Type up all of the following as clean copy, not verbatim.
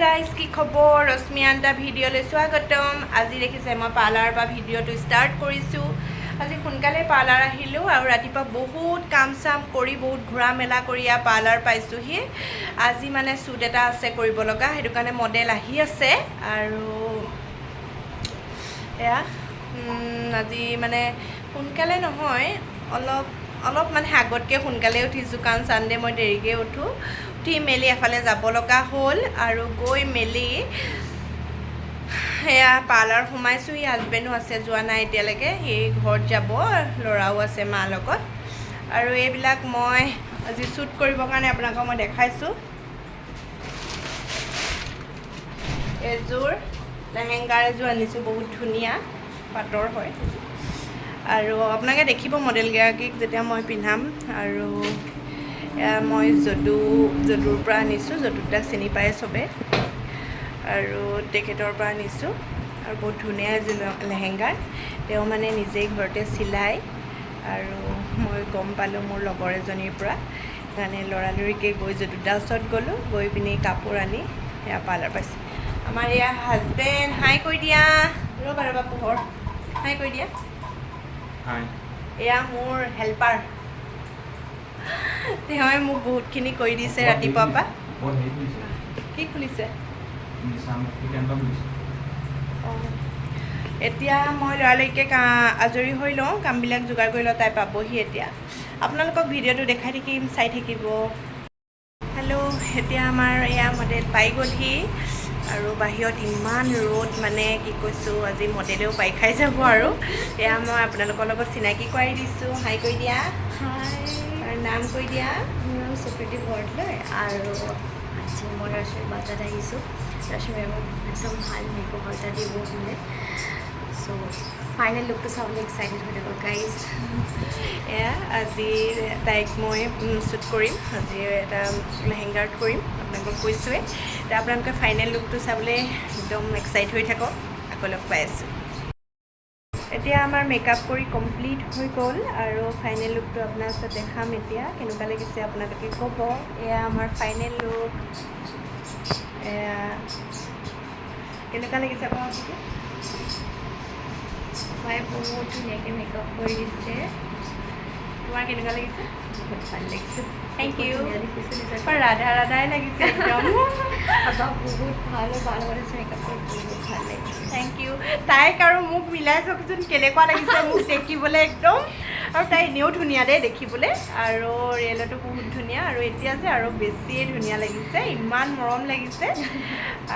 Guys কি খবৰ ৰশ্মি আন্তা ভিডিঅ'লৈ স্বাগতম আজি দেখিছে মই পাৰ্লাৰৰ পৰা ভিডিঅ'টো ষ্টাৰ্ট কৰিছোঁ আজি সোনকালে পাৰ্লাৰ আহিলোঁ আৰু ৰাতিপুৱা বহুত কাম চাম কৰি বহুত ঘূৰা মেলা কৰি পাৰ্লাৰ পাইছোঁহি আজি মানে শ্বুট এটা আছে কৰিব লগা সেইটো কাৰণে মডেল আহি আছে আৰু এয়া আজি মানে সোনকালে নহয় অলপ মানে আগতকৈ সোনকালে উঠিছোঁ কাৰণ ছানডে মই দেৰিকৈ উঠোঁ উঠি মেলি এফালে যাব লগা হ'ল আৰু গৈ মেলি সেয়া পাৰ্লাৰ সোমাইছোঁহি হাজবেণ্ডো আছে যোৱা নাই এতিয়ালৈকে সি ঘৰত যাব ল'ৰাও আছে মাৰ লগত আৰু এইবিলাক মই আজি শ্বুট কৰিবৰ কাৰণে আপোনালোকক মই দেখাইছোঁ এযোৰ লেহেংগাৰ এযোৰ আনিছোঁ বহুত ধুনীয়া পাটৰ হয় আৰু আপোনালোকে দেখিব মডেলগৰাকীক যেতিয়া মই পিন্ধাম আৰু মই যদুৰ পৰা আনিছোঁ যদুদাক চিনি পায় চবে আৰু তেখেতৰ পৰা আনিছোঁ আৰু বহুত ধুনীয়া এযোৰ লেহেংগা তেওঁ মানে নিজেই ঘৰতে চিলাই আৰু মই গম পালোঁ মোৰ লগৰ এজনীৰ পৰা সেইকাৰণে লৰালৰিকৈ গৈ যদুদাৰ ওচৰত গ'লোঁ গৈ পিনি কাপোৰ আনি সেয়া পাৰ্লাৰ পাইছোঁ আমাৰ এয়া হাজবেণ্ড হাই কৈ দিয়া ৰ'বা পোহৰ হাই কৈ দিয়া এয়া মোৰ হেল্পাৰ তেওঁ মোক বহুতখিনি কৰি দিছে ৰাতিপুৱাৰ পৰা কি খুলিছে এতিয়া মই লৰালৰিকৈ আজৰি হৈ লওঁ কামবিলাক যোগাৰ কৰি লওঁ তাই পাবহি এতিয়া আপোনালোকক ভিডিঅ'টো দেখাই থাকিম চাই থাকিব হেল্ল' এতিয়া আমাৰ এয়া মডেল পাই গ'লহি আৰু বাহিৰত ইমান ৰ'দ মানে কি কৈছোঁ আজি মডেলেও পাই খাই যাব আৰু এয়া মই আপোনালোকৰ লগত চিনাকি কৰাই দিছোঁ হাই কৈ দিয়া হাই নাম কৈ দিয়া মোৰ নাম সুপ্ৰীতি বৰদলৈ আৰু আজি মই ৰশ্মি বাটাত আহিছোঁ ৰশ্মি মোক একদম ভাল মেকআপ এটা দিব বোলে চ' ফাইনেল লুকটো চাবলৈ এক্সাইটেড হৈ থাকক গাইজ এয়া আজি তাইক মই শ্বুট কৰিম আজি এটা লেহেংগাত কৰিম আপোনালোকক কৈছোঁৱে এতিয়া আপোনালোকে ফাইনেল লুকটো চাবলৈ একদম এক্সাইট হৈ থাকক আকৌ লগ পাই আছোঁ এতিয়া আমাৰ মেকআপ কৰি কমপ্লিট হৈ গ'ল আৰু ফাইনেল লুকটো আপোনাৰ ওচৰত দেখাম এতিয়া কেনেকুৱা লাগিছে আপোনালোকে ক'ব এয়া আমাৰ ফাইনেল লুক এয়া কেনেকুৱা লাগিছে আপোনালোকে মই বহুত ধুনীয়াকৈ মেকআপ কৰি দিছে তোমাৰ কেনেকুৱা লাগিছে বহুত ভাল লাগিছে থেংক ইউ ৰাধাই লাগিছে একদম বহুত ভাল কৰিছে মেকআপ কৰি বহুত ভাল লাগিছে থেংক ইউ তাইক আৰু মোক মিলাই চাওকচোন কেনেকুৱা লাগিছে মোক দেখিবলৈ একদম আৰু তাই এনেও ধুনীয়া দেই দেখিবলৈ আৰু ৰিয়েলতো বহুত ধুনীয়া আৰু এতিয়া যে আৰু বেছিয়ে ধুনীয়া লাগিছে ইমান মৰম লাগিছে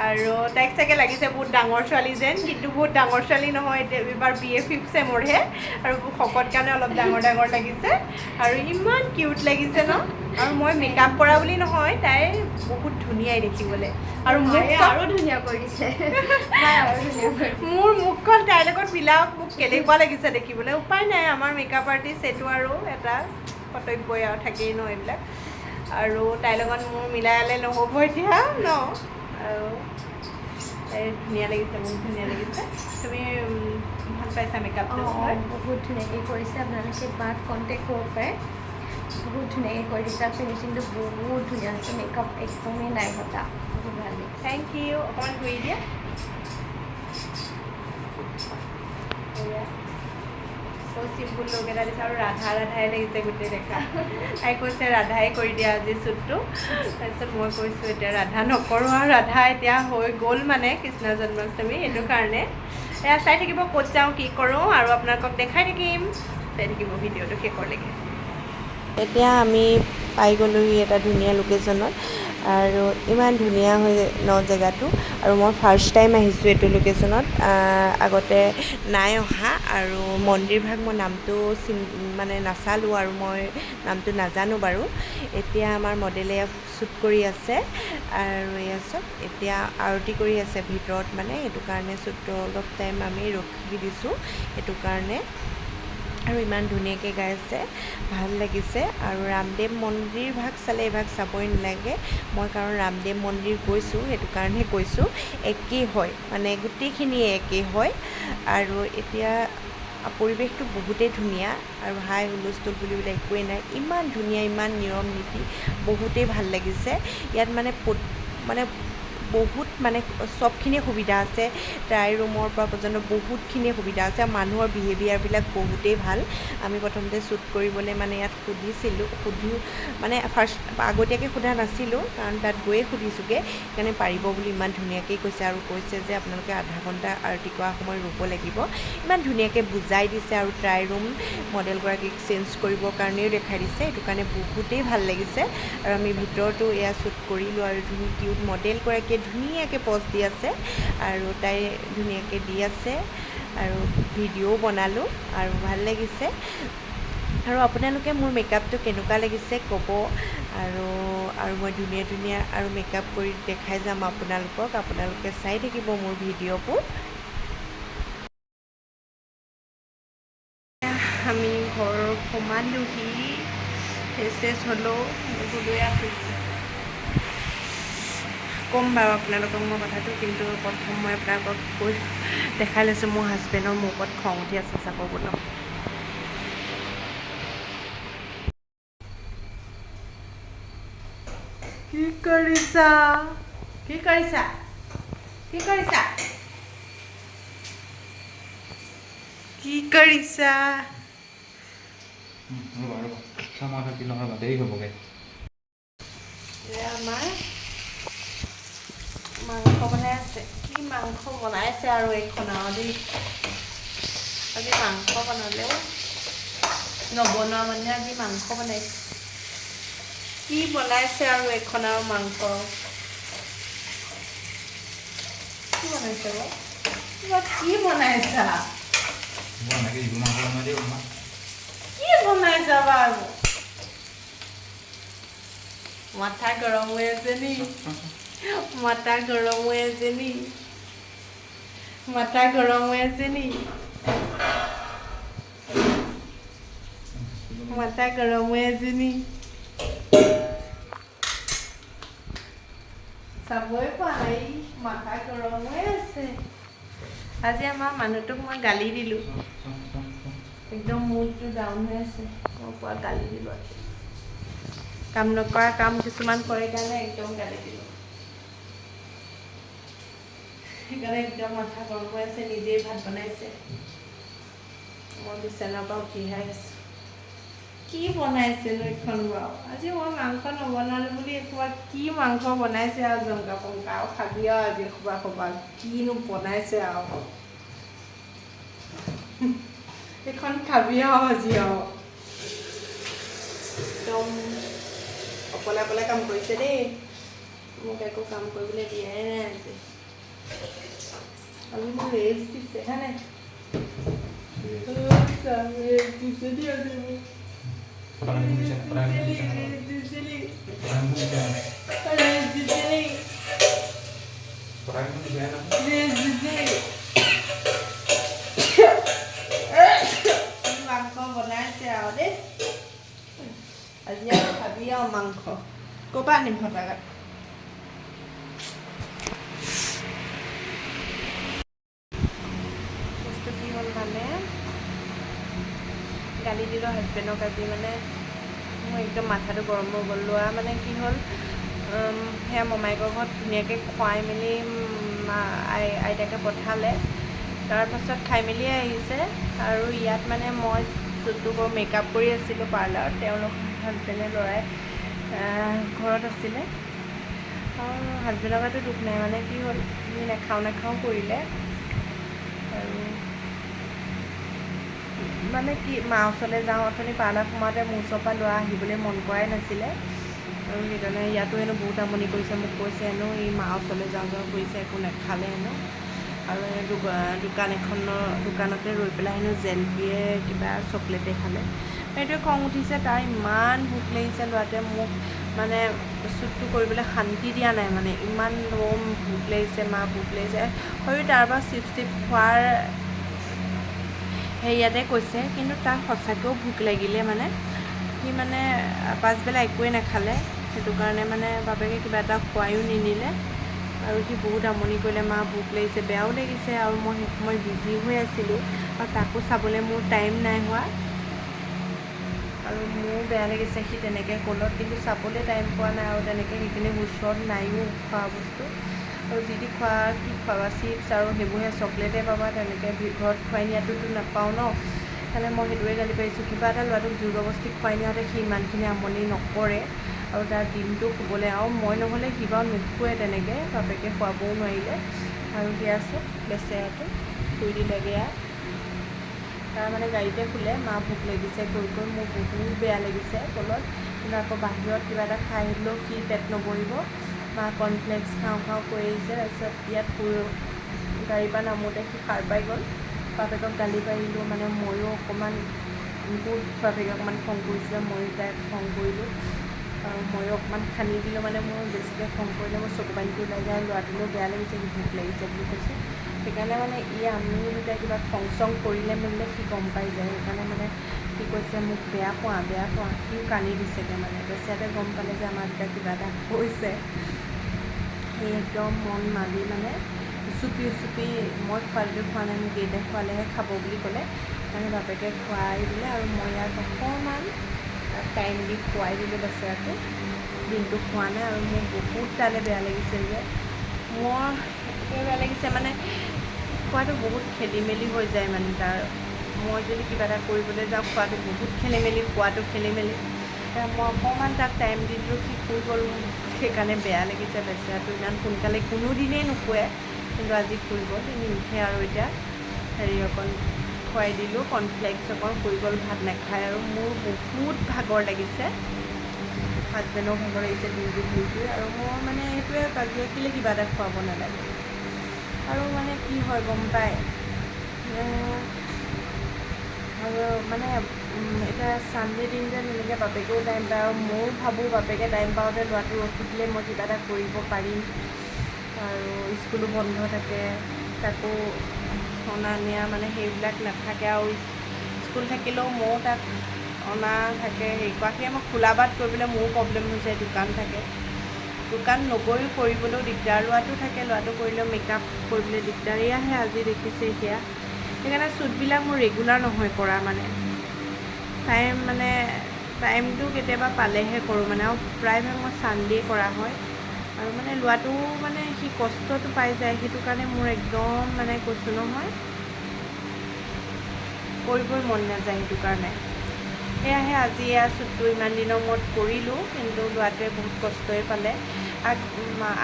আৰু তাইক চাগে লাগিছে বহুত ডাঙৰ ছোৱালী যেন কিন্তু বহুত ডাঙৰ ছোৱালী নহয় এইবাৰ BA 5th চেমৰহে আৰু শকত কাৰণে অলপ ডাঙৰ লাগিছে আৰু ইমান কিউট লাগিছে ন আৰু মই মেকআপ কৰা বুলি নহয় তাই বহুত ধুনীয়াই দেখিবলৈ আৰু মোক আৰু ধুনীয়া কৰি দিছে মোৰ মুখখন তাইৰ লগত মিলাওক মোক কেনেকুৱা লাগিছে দেখিবলৈ উপায় নাই আমাৰ মেকআপ আৰ্টিষ্ট এইটো আৰু এটা কৰ্তব্যই আৰু থাকেই ন এইবিলাক আৰু তাইৰ লগত মোৰ মিলালে নহ'ব এতিয়া ন আৰু তাই ধুনীয়া লাগিছে মোক ধুনীয়া লাগিছে তুমি ভাল পাইছা মেকআপটো বহুত ধুনীয়াকৈ কৰিছে আপোনালোকে বাক কণ্টেক্ট কৰিব পাৰে বহুত ধুনীয়াকৈ কৰি দিছে ফিনিচিংটো বহুত ধুনীয়া হৈছে মেকআপ একদমেই নাই ঘটা বহুত ভাল লাগিছে থেংক ইউ অকণমান ঘূৰি দিয়া চিম্পুল লুক এটা দিছে আৰু ৰাধাই লাগিছে গোটেই দেখা তাই কৈছে ৰাধাই কৰি দিয়া আজি শ্বুটটো তাৰপিছত মই কৈছোঁ এতিয়া ৰাধা নকৰোঁ আৰু ৰাধা এতিয়া হৈ গ'ল মানে কৃষ্ণ জন্মাষ্টমী সেইটো কাৰণে এয়া চাই থাকিব ক'ত যাওঁ কি কৰোঁ আৰু আপোনালোকক দেখাই থাকিম চাই থাকিব ভিডিঅ'টো শেষলৈকে এতিয়া আমি পাই গ'লোহি এটা ধুনীয়া লোকেশ্যনত আৰু ইমান ধুনীয়া হৈ ন জেগাটো আৰু মই ফাৰ্ষ্ট টাইম আহিছোঁ এইটো লোকেশ্যনত আগতে নাই অহা আৰু মন্দিৰভাগ মই নামটো মানে নাচালোঁ আৰু মই নামটো নাজানো বাৰু এতিয়া আমাৰ মডেলে শ্বুট কৰি আছে আৰু এয়া চব এতিয়া আৰতি কৰি আছে ভিতৰত মানে সেইটো কাৰণে শ্বুটটো অলপ টাইম আমি ৰখি দিছোঁ সেইটো কাৰণে আৰু ইমান ধুনীয়াকৈ গাইছে ভাল লাগিছে আৰু ৰামদেৱ মন্দিৰ ভাগ চালে এইভাগ চাবই নালাগে মই কাৰণ ৰামদেৱ মন্দিৰ গৈছোঁ সেইটো কাৰণে কৈছোঁ একেই হয় মানে গোটেইখিনিয়ে একেই হয় আৰু এতিয়া পৰিৱেশটো বহুতেই ধুনীয়া আৰু হাই হুলস্থুল বুলিবলৈ একোৱেই নাই ইমান ধুনীয়া ইমান নিয়ম নীতি বহুতেই ভাল লাগিছে ইয়াত মানে বহুত মানে চবখিনিয়ে সুবিধা আছে, ট্ৰায়েল ৰুমৰ পৰা পৰ্যন্ত বহুতখিনিয়ে সুবিধা আছে। মানুহৰ বিহেভিয়াৰবিলাক বহুতেই ভাল। আমি প্ৰথমতে শ্বুট কৰিবলৈ মানে ইয়াত সুধিও মানে ফাৰ্ষ্ট আগতীয়াকৈ সোধা নাছিলোঁ, কাৰণ তাত গৈয়ে সুধিছোঁগৈ, সেইকাৰণে পাৰিব বুলি ইমান ধুনীয়াকৈ কৈছে। আৰু কৈছে যে আপোনালোকে আধা ঘণ্টা আৰতি কৰা সময় ৰ'ব লাগিব, ইমান ধুনীয়াকৈ বুজাই দিছে। আৰু ট্ৰায়েল ৰুম মডেলগৰাকীক চেঞ্জ কৰিবৰ কাৰণেও দেখাই দিছে, সেইটো কাৰণে বহুতেই ভাল লাগিছে। আৰু আমি ভিতৰতো এয়া শ্বুট কৰিলোঁ, আৰু কিউট মডেলগৰাকীয়ে ধুনীয়াকৈ প'জ দি আছে, আৰু তাই ধুনীয়াকৈ দি আছে, আৰু ভিডিঅ'ও বনালোঁ, আৰু ভাল লাগিছে। আৰু আপোনালোকে মোৰ মেকআপটো কেনেকুৱা লাগিছে ক'ব, আৰু মই ধুনীয়া আৰু মেকআপ কৰি দেখাই যাম আপোনালোকক। আপোনালোকে চাই থাকিব মোৰ ভিডিঅ'বোৰ। আমি ঘৰ সোমালোহি, ফ্ৰেছ হ'লেও ক'ম বাৰু আপোনালোকক মই কথাটো, কিন্তু প্ৰথম মই আপোনালোকক কৈ দেখাই লৈছোঁ। মোৰ হাজবেণ্ডৰ মোৰ ওপৰত খং উঠি আছে, চাব বোলো। কি কৰিছা? কি কৰিছা? কি কৰিছা? কি কৰিছা? দেৰি হ'বগৈ। আমাৰ মাংস বনাই আছে। কি মাংস বনাইছে আৰু এইখন আৰু দেই। আজি মাংস বনালেও নবনোৱা মানুহে আজি মাংস বনাইছে। কি বনাইছে আৰু এইখন আৰু মাংস। কি বনাইছে বাৰু? কি বনাইছা? কি বনাইছা বাৰু? মাথা গৰম হৈ আছে নি? মাথা গৰম হৈ আছে নি? মাথা গৰম হৈ আছে নি? মাথা গৰম হৈ আছে নি? চাবই পোৱা নাই, মাথা গৰম হৈ আছে। আজি আমাৰ মানুহটোক মই গালি দিলোঁ, একদম মুডটো ডাউন হৈ আছে। মই পুৰা গালি দিলোঁ আজি। কাম নকৰা কাম কিছুমান কৰে কাৰণে একদম গালি দিলোঁ। সেইকাৰণে একদম মাথা গৰম হৈ আছে। নিজেই ভাত বনাইছে, মই বিচনাৰ পৰা উঠিহে আছোঁ। কি বনাইছেনো এইখন বাৰু? আজি মই মাংস নবনালোঁ বুলি এসোপা কি মাংস বনাইছে আৰু জংকা পংকা, আৰু খাবি আৰু আজি এসোপা কিনো বনাইছে আৰু। এইখন খাবি আৰু আজি আৰু। একদম অকলে অকলে কাম কৰিছে দেই, মোক একো কাম কৰিবলৈ দিয়াই নাই আজি। আজি মোক ৰেষ্ট দিছে হয় নাই? ৰেষ্ট দিছে দেই আজি মোক। মাংস বনাইছে আৰু দেই, আজি আৰু খাবি আৰু মাংস। ক'ৰ পৰা আনিম ফটাকাত? বস্তু কি হ'ল মানে, গালি দিলোঁ হাজবেণ্ডক আজি। মানে মোৰ একদম মাথাটো গৰম হৈ গ'ল। ল'ৰা মানে কি হ'ল, সেয়া মমায়েকৰ ঘৰত ধুনীয়াকৈ খুৱাই মেলি আইতাকে পঠালে। তাৰপাছত খাই মেলিয়ে আহিছে। আৰু ইয়াত মানে মই শ্বুটটো মেকআপ কৰি আছিলোঁ পাৰ্লাৰত, তেওঁলোক হাজবেণ্ডে ল'ৰাই ঘৰত আছিলে। আৰু হাজবেণ্ডৰ গাতো দুখ নাই, মানে কি হ'ল, সি নাখাওঁ কৰিলে। আৰু মানে কি, মা ওচৰলৈ যাওঁ, অথনি পাৰ্লাৰত সোমাওঁতে মোৰ ওচৰৰ পৰা ল'ৰা আহিবলৈ মন কৰাই নাছিলে। আৰু সেইকাৰণে ইয়াতো হেনো বহুত আমনি কৰিছে, মোক কৈছে হেনো এই মা ওচৰলৈ যাওঁ কৰিছে, একো নাখালে হেনো। আৰু দোকানতে ৰৈ পেলাই হেনো জেলবিয়ে কিবা চকলেটে খালে। সেইটোৱে খং উঠিছে তাৰ, ইমান ভোক লাগিছে। ল'ৰাটোৱে মোক মানে শ্বুটটো কৰিবলৈ শান্তি দিয়া নাই, মানে ইমান ভোক লাগিছে, মা ভোক লাগিছে। হয়তো তাৰ পৰা চিপছ খোৱাৰ হেৰিয়াতে কৈছে, কিন্তু তাৰ সঁচাকৈও ভোক লাগিলে। মানে সি মানে পাছবেলা একোৱেই নাখালে, সেইটো কাৰণে মানে বাপেকে কিবা এটা খুৱায়ো নিনিলে। আৰু সি বহুত আমনি কৰিলে, মা ভোক লাগিছে, বেয়াও লাগিছে। আৰু মই সেই সময় বিজি হৈ আছিলোঁ, আৰু তাকো চাবলৈ মোৰ টাইম নাই হোৱা। আৰু মোৰো বেয়া লাগিছে সি তেনেকৈ ক'লত, কিন্তু চাবলৈ টাইম পোৱা নাই। আৰু তেনেকৈ সেইখিনি ওচৰত নাইও খোৱা বস্তু। আৰু যি টি খোৱা কি খোৱাবা চিপছ আৰু সেইবোৰহে চকলেটে পাবা, তেনেকৈ ঘৰত খুৱাই নিয়াটোতো নাপাওঁ ন, সেইকাৰণে মই সেইটোৱে গালি পাৰিছোঁ। কিবা এটা ল'ৰাটোক জোৰ জবৰদস্তি খুৱাই নিয়াওঁতে সি ইমানখিনি আমনি নকৰে, আৰু তাৰ দিনটো শুবলৈ, আৰু মই নহ'লে সি বাৰু নুশুৱে তেনেকৈ, বাপেকে খুৱাবও নোৱাৰিলে। আৰু সেয়া আছে বেচেৰাটো শুই দিলেগৈ। তাৰ মানে গাড়ীতে শুলে, মা ভোক লাগিছে কৈ কৈ মোৰ বহুত বেয়া লাগিছে তলত, কিন্তু আকৌ বাহিৰত কিবা এটা খাই আহিলেও সি পেট নভৰিব, মা কৰ্ণফ্লেক্স খাওঁ খাওঁ কৈ আহিছে। তাৰপিছত ইয়াত গাড়ীৰ পৰা নামোতে সি সাৰ পাই গ'ল, বাপেকক গালি পাৰিলোঁ, মানে ময়ো অকণমান বহুত বাপেকে অকণমান খং কৰিছিলে, ময়ো তাইক খং কৰিলোঁ, আৰু ময়ো অকণমান খান্দি দিলোঁ, মানে মোৰ বেছিকৈ খং কৰিলে মোৰ চকু পানীটো ওলাই যায়, আৰু ল'ৰাটোলৈও বেয়া লাগিছে, সি ভোক লাগিছে বুলি কৈছে। সেইকাৰণে মানে আমি দুটাই কিবা খং চং কৰিলে মেলিলে সি গম পাই যায়, সেইকাৰণে মানে সি কৈছে মোক বেয়া পোৱা সিও কান্দি দিছেগৈ, মানে বেচেৰাটোৱে গম পালে যে আমাৰ দুটা কিবা এটা হৈছে। সেই একদম মন মাৰি মানে উচুপি মই খোৱা নাই, মোক দেউতাই খোৱালেহে খাব বুলি ক'লে, মানে বাপেকে খুৱাই দিলে, আৰু মই ইয়াক অকণমান টাইম দি খুৱাই দিলোঁ বেচেৰাটো, দিনটো খোৱা নাই। আৰু মোৰ বহুত তালৈ বেয়া লাগিছে যে, মোৰ বেয়া লাগিছে মানে খোৱাটো বহুত খেলি মেলি হৈ যায়, মানে তাৰ মই যদি কিবা এটা কৰিবলৈ যাওঁ খোৱাটো বহুত খেলি মেলি, খোৱাটো খেলি মেলি, মই অকণমান তাক টাইম দি দিলোঁ, সি শুই গ'ল, সেইকাৰণে বেয়া লাগিছে। বেচেৰাটো ইমান সোনকালে কোনো দিনেই নুশুৱে, কিন্তু আজি শুই গ'ল, সি নুঠে, আৰু এতিয়া হেৰি অকণ খুৱাই দিলোঁ কৰ্ণফ্লেক্স অকণ, শুই গ'ল, ভাত নাখায়। আৰু মোৰ বহুত ভাগৰ লাগিছে, হাজবেণ্ডৰ ভাগৰ লাগিছে দিনটো ঘূৰি, আৰু মই মানে সেইটোৱে কাজিয়া কেলৈ কিবা এটা খুৱাব নালাগে, আৰু মানে কি হয় গম পায়, আৰু মানে এতিয়া চানডে দিন যে তেনেকৈ বাপেকেও টাইম পায়, আৰু ময়ো ভাবোঁ বাপেকে টাইম পাওঁতে ল'ৰাটো ৰখি দিলে মই কিবা এটা কৰিব পাৰিম, আৰু স্কুলো বন্ধ থাকে, তাকো অনা নিয়া মানে সেইবিলাক নাথাকে, আৰু স্কুল থাকিলেও ময়ো তাক অনা থাকে, হেৰি কৰা, সেই মই খোলা বাট কৰিবলৈ মোৰো প্ৰব্লেম হৈছে, দোকান থাকে, দোকান নগৈও কৰিবলৈও দিগদাৰ, ল'ৰাটো থাকে, ল'ৰাটো কৰিলেও মেকআপ কৰিবলৈ দিগদাৰ, এয়াহে আজি দেখিছে এতিয়া। সেইকাৰণে শ্বুটবিলাক মোৰ ৰেগুলাৰ নহয় কৰা, মানে টাইমটো কেতিয়াবা পালেহে কৰোঁ, মানে আৰু প্ৰায়ভাগ মই চানডে কৰা হয়, আৰু মানে ল'ৰাটোও মানে সি কষ্টটো পাই যায়, সেইটো কাৰণে মোৰ একদম মানে কৈছোঁ নহয় কৰিবই মন নাযায়, সেইটো কাৰণে সেয়াহে আজি এয়া শ্বুটটো ইমান দিনৰ মূৰত কৰিলোঁ, কিন্তু ল'ৰাটোৱে বহুত কষ্টই পালে।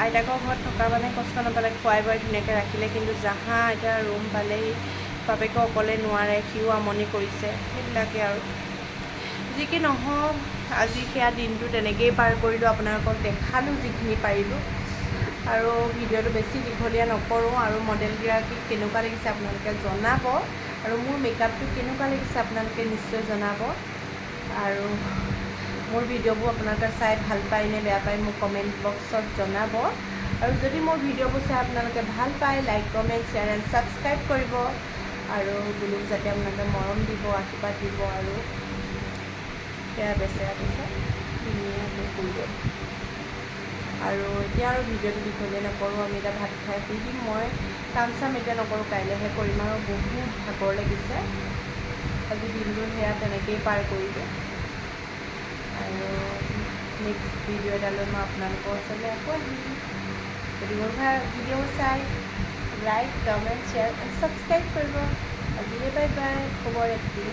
আইতাকৰ ঘৰত থকা মানে কষ্ট নাপালে, খুৱাই বোৱাই ধুনীয়াকৈ ৰাখিলে, কিন্তু জাহা এতিয়া ৰুম পালেহি, বাপেকে অকলে নোৱাৰে, সিও আমনি কৰিছে, সেইবিলাকে আৰু যি কি নহওক আজি সেয়া দিনটো তেনেকৈয়ে পাৰ কৰিলোঁ, আপোনালোকক দেখালোঁ যিখিনি পাৰিলোঁ, আৰু ভিডিঅ'টো বেছি দীঘলীয়া নকৰোঁ, আৰু মডেলগৰাকীক কেনেকুৱা লাগিছে আপোনালোকে জনাব, আৰু মোৰ মেকআপটো কেনেকুৱা লাগিছে আপোনালোকে নিশ্চয় জনাব, আৰু মোৰ ভিডিঅ'বোৰ আপোনালোকে চাই ভাল পায় নে বেয়া পায় মোক কমেণ্ট বক্সত জনাব, আৰু যদি মোৰ ভিডিঅ'বোৰ চাই আপোনালোকে ভাল পায় like comment share and subscribe কৰিব, আৰু বোলো যাতে আপোনালোকে মৰম দিব, আশীৰ্বাদ দিব, আৰু সেয়া বেচেৰা পিছত ধুনীয়াকৈ শুই গ'ল। আৰু এতিয়া আৰু ভিডিঅ'টো দীঘলীয়া নকৰোঁ, আমি এতিয়া ভাত খাই শুই দিম, মই কাম চাম এতিয়া নকৰোঁ, কাইলৈহে কৰিম, আৰু বহুত ভাগৰ লাগিছে, আজি দিনটো সেয়া তেনেকৈয়ে পাৰ কৰিলোঁ, আৰু নেক্সট ভিডিঅ' এটালৈ মই আপোনালোকৰ ওচৰলৈ আকৌ আহিম। যদি মোৰ ভিডিঅ'বোৰ চাই like comment share and subscribe কৰিব। আজিলৈ বাই বাই, শুভৰাত্ৰি।